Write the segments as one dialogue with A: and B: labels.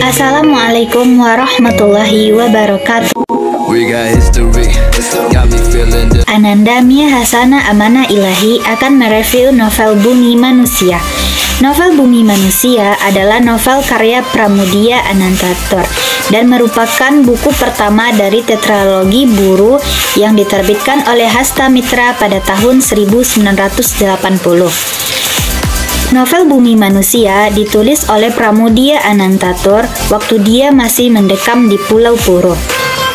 A: Assalamualaikum warahmatullahi wabarakatuh. Ananda Mia Hasana Amanah Ilahi akan mereview novel Bumi Manusia. Novel Bumi Manusia adalah novel karya Pramudia Anantatur dan merupakan buku pertama dari tetralogi Buru yang diterbitkan oleh Hasta Mitra pada tahun 1980. Novel Bumi Manusia ditulis oleh Pramudia Anantatur waktu dia masih mendekam di Pulau Puro.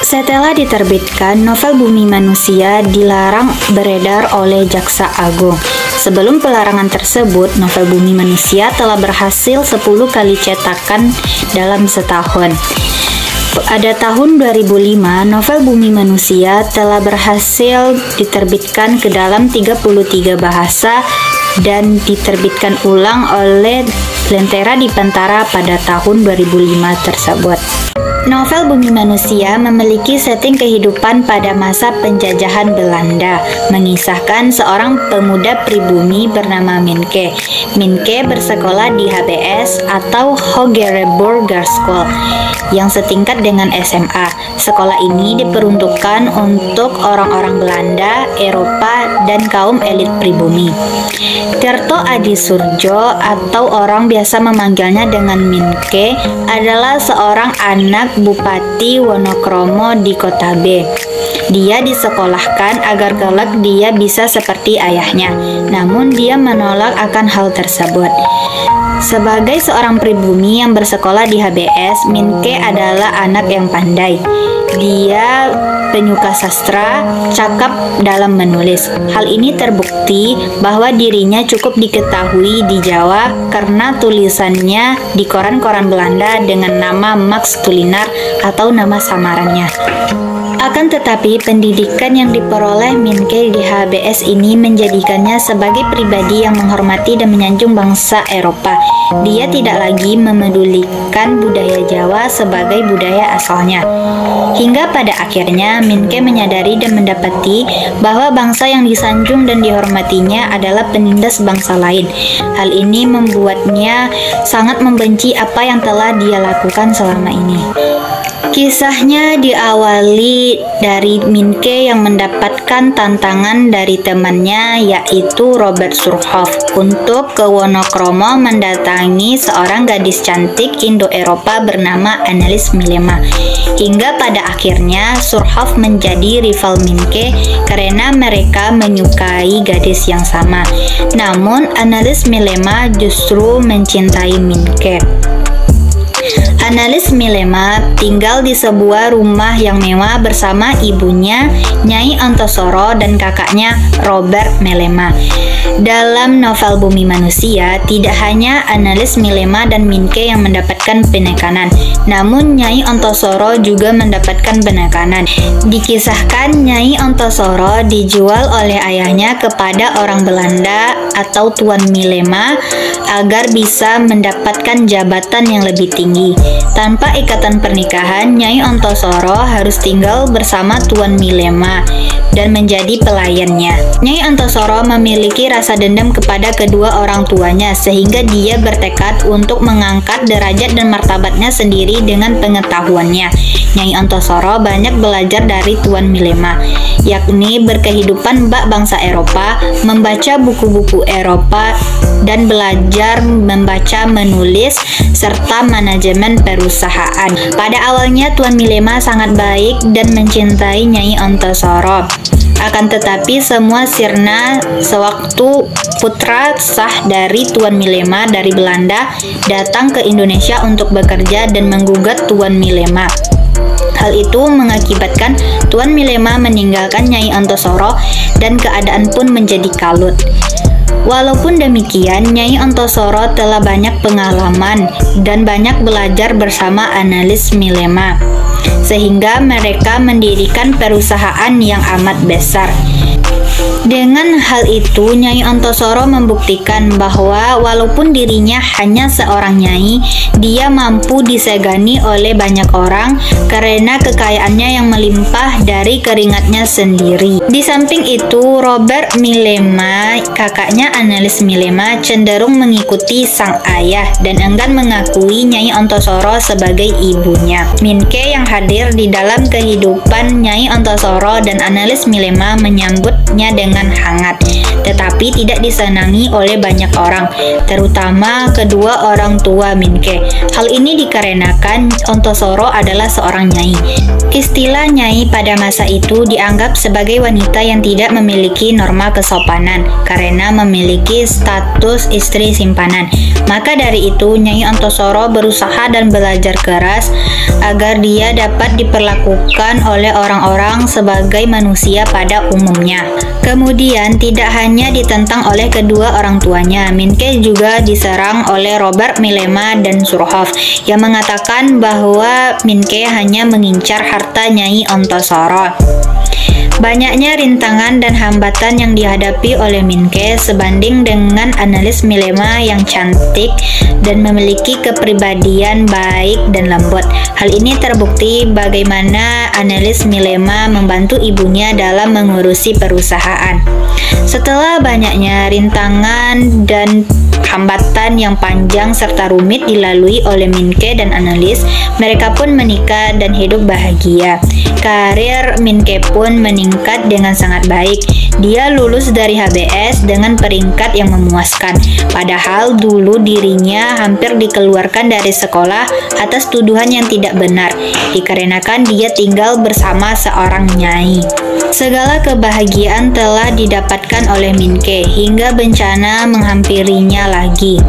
A: Setelah diterbitkan, novel Bumi Manusia dilarang beredar oleh Jaksa Agung. Sebelum pelarangan tersebut, novel Bumi Manusia telah berhasil 10 kali cetakan dalam setahun. Pada tahun 2005, novel Bumi Manusia telah berhasil diterbitkan ke dalam 33 bahasa dan diterbitkan ulang oleh Lentera Dipantara pada tahun 2005 tersebut. Novel Bumi Manusia memiliki setting kehidupan pada masa penjajahan Belanda, mengisahkan seorang pemuda pribumi bernama Minke. Minke bersekolah di HBS atau Hogere School yang setingkat dengan SMA. Sekolah ini diperuntukkan untuk orang-orang Belanda, Eropa, dan kaum elit pribumi. Tirto Adi Surjo atau orang biasa memanggilnya dengan Minke adalah seorang anak Bupati Wonokromo di Kota B. Dia disekolahkan agar kelak dia bisa seperti ayahnya, namun dia menolak akan hal tersebut. Sebagai seorang pribumi yang bersekolah di HBS, Minke adalah anak yang pandai. Dia penyuka sastra, cakap dalam menulis. Hal ini terbukti bahwa dirinya cukup diketahui di Jawa karena tulisannya di koran-koran Belanda dengan nama Max Tulinar atau nama samarannya. Akan tetapi, pendidikan yang diperoleh Minke di HBS ini menjadikannya sebagai pribadi yang menghormati dan menyanjung bangsa Eropa. Dia tidak lagi memedulikan budaya Jawa sebagai budaya asalnya. Hingga pada akhirnya, Minke menyadari dan mendapati bahwa bangsa yang disanjung dan dihormatinya adalah penindas bangsa lain. Hal ini membuatnya sangat membenci apa yang telah dia lakukan selama ini. Kisahnya diawali dari Minke yang mendapatkan tantangan dari temannya yaitu Robert Surhoff untuk ke Wonokromo mendatangi seorang gadis cantik Indo-Eropa bernama Annelies Milema. Hingga pada akhirnya Surhoff menjadi rival Minke karena mereka menyukai gadis yang sama. Namun Annelies Milema justru mencintai Minke. Annelies Milema tinggal di sebuah rumah yang mewah bersama ibunya, Nyai Antosoro, dan kakaknya Robert Milema. Dalam novel Bumi Manusia, tidak hanya Annelies Milema dan Minke yang mendapatkan penekanan, namun Nyai Antosoro juga mendapatkan penekanan. Dikisahkan Nyai Antosoro dijual oleh ayahnya kepada orang Belanda atau Tuan Milema agar bisa mendapatkan jabatan yang lebih tinggi. Tanpa ikatan pernikahan, Nyai Antosoro harus tinggal bersama Tuan Milema dan menjadi pelayannya. Nyai Antosoro memiliki rasa dendam kepada kedua orang tuanya sehingga dia bertekad untuk mengangkat derajat dan martabatnya sendiri dengan pengetahuannya. Nyai Antosoro banyak belajar dari Tuan Milema, yakni berkehidupan bak bangsa Eropa, membaca buku-buku Eropa, dan belajar membaca, menulis, serta manajemen perusahaan. Pada awalnya Tuan Milema sangat baik dan mencintai Nyai Antosoro. Akan tetapi semua sirna sewaktu putra sah dari Tuan Milema dari Belanda datang ke Indonesia untuk bekerja dan menggugat Tuan Milema. Hal itu mengakibatkan Tuan Milema meninggalkan Nyai Antosoro dan keadaan pun menjadi kalut. Walaupun demikian, Nyai Antosoro telah banyak pengalaman dan banyak belajar bersama Annelies Milema, sehingga mereka mendirikan perusahaan yang amat besar. Dengan hal itu, Nyai Ontosoro membuktikan bahwa walaupun dirinya hanya seorang nyai, dia mampu disegani oleh banyak orang karena kekayaannya yang melimpah dari keringatnya sendiri. Di samping itu, Robert Millema, kakaknya Annelies Millema, cenderung mengikuti sang ayah dan enggan mengakui Nyai Ontosoro sebagai ibunya. Minke yang hadir di dalam kehidupan Nyai Ontosoro dan Annelies Millema menyambutnya dengan hangat, tetapi tidak disenangi oleh banyak orang, terutama kedua orang tua Minke. Hal ini dikarenakan Ontosoro adalah seorang nyai. Istilah nyai pada masa itu dianggap sebagai wanita yang tidak memiliki norma kesopanan karena memiliki status istri simpanan. Maka dari itu, Nyai Ontosoro berusaha dan belajar keras agar dia dapat diperlakukan oleh orang-orang sebagai manusia pada umumnya. Kemudian, tidak hanya ditentang oleh kedua orang tuanya, Minke juga diserang oleh Robert Millema dan Surhoff yang mengatakan bahwa Minke hanya mengincar harta Nyai Ontosoro. Banyaknya rintangan dan hambatan yang dihadapi oleh Minke sebanding dengan Annelies Millema yang cantik dan memiliki kepribadian baik dan lembut. Hal ini terbukti bagaimana Annelies Millema membantu ibunya dalam mengurusi perusahaan. Setelah banyaknya rintangan dan hambatan yang panjang serta rumit dilalui oleh Minke dan Annelies, mereka pun menikah dan hidup bahagia. Karir Minke pun meningkat dengan sangat baik. Dia lulus dari HBS dengan peringkat yang memuaskan, padahal dulu dirinya hampir dikeluarkan dari sekolah atas tuduhan yang tidak benar, dikarenakan dia tinggal bersama seorang nyai. Segala kebahagiaan telah didapatkan oleh Minke hingga bencana menghampirinya lagi.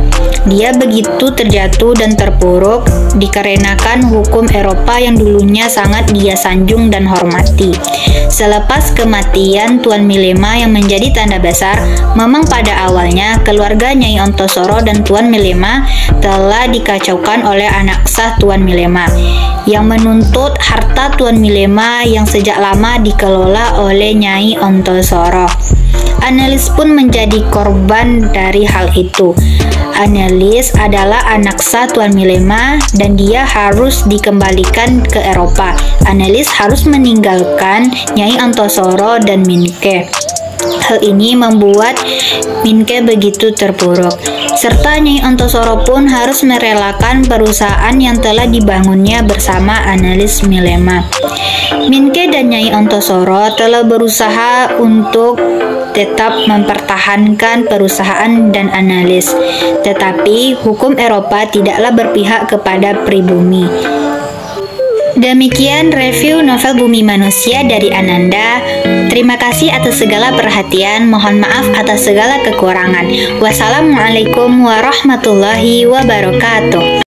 A: Dia begitu terjatuh dan terpuruk dikarenakan hukum Eropa yang dulunya sangat dia sanjung dan hormati. Selepas kematian Tuan Millema yang menjadi tanda besar, memang pada awalnya keluarga Nyai Ontosoro dan Tuan Millema telah dikacaukan oleh anak sah Tuan Millema yang menuntut harta Tuan Millema yang sejak lama dikelola oleh Nyai Ontosoro. Annelies pun menjadi korban dari hal itu. Annelies adalah anak sah Tuan Millema dan dia harus dikembalikan ke Eropa. Annelies harus meninggalkan Nyai Ontosoro dan Minke. Hal ini membuat Minke begitu terpuruk. Serta Nyai Ontosoro pun harus merelakan perusahaan yang telah dibangunnya bersama Annelies Millema. Minke dan Nyai Ontosoro telah berusaha untuk tetap mempertahankan perusahaan dan Annelies, tetapi hukum Eropa tidaklah berpihak kepada pribumi. Demikian review novel Bumi Manusia dari Ananda. Terima kasih atas segala perhatian. Mohon maaf atas segala kekurangan. Wassalamualaikum warahmatullahi wabarakatuh.